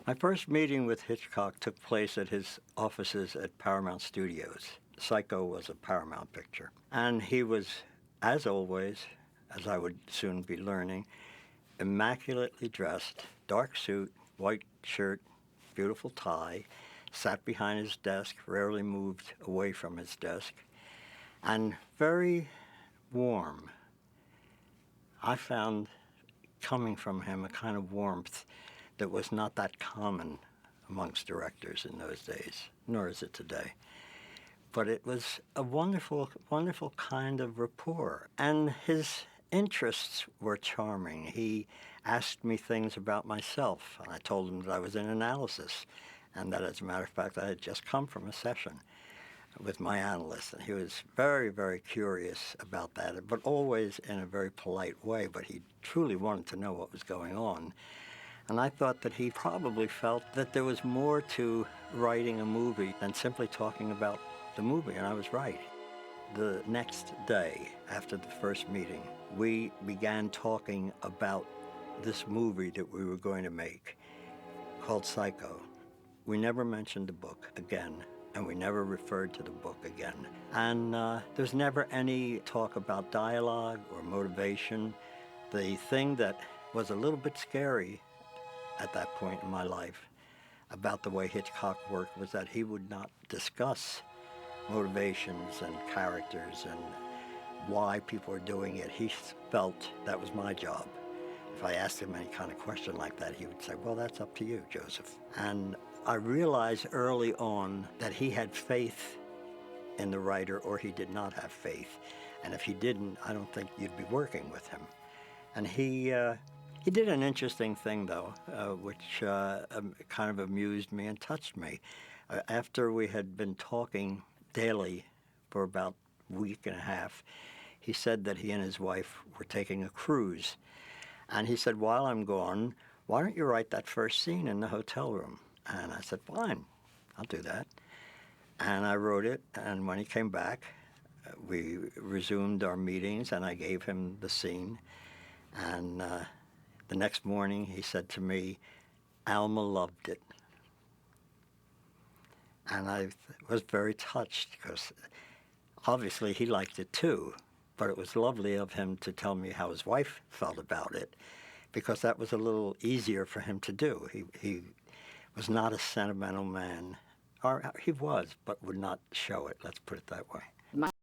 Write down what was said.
My first meeting with Hitchcock took place at his offices at Paramount Studios. Psycho was a Paramount picture. And he was, as always, as I would soon be learning, immaculately dressed, dark suit, white shirt, beautiful tie, sat behind his desk, rarely moved away from his desk, and very warm. I found coming from him a kind of warmth that was not that common amongst directors in those days, nor is it today. But it was a wonderful, wonderful kind of rapport. And his interests were charming. He asked me things about myself. I told him that I was in analysis, and that, as a matter of fact, I had just come from a session with my analyst. And he was very, very curious about that, but always in a very polite way. But he truly wanted to know what was going on. And I thought that he probably felt that there was more to writing a movie than simply talking about the movie, and I was right. The next day, after the first meeting, we began talking about this movie that we were going to make, called Psycho. We never mentioned the book again, and we never referred to the book again. And there's never any talk about dialogue or motivation. The thing that was a little bit scary at that point in my life about the way Hitchcock worked was that he would not discuss motivations and characters and why people are doing it. He felt that was my job. If I asked him any kind of question like that, he would say, well, that's up to you, Joseph. And I realized early on that he had faith in the writer or he did not have faith. And if he didn't, I don't think you'd be working with him. And he did an interesting thing, though, which kind of amused me and touched me. After we had been talking daily for about a week and a half, he said that he and his wife were taking a cruise. And he said, while I'm gone, why don't you write that first scene in the hotel room? And I said, fine, I'll do that. And I wrote it, and when he came back, we resumed our meetings, and I gave him the scene. And the next morning, he said to me, Alma loved it. And I was very touched because obviously he liked it too, but it was lovely of him to tell me how his wife felt about it because that was a little easier for him to do. He was not a sentimental man, or he was, but would not show it, let's put it that way.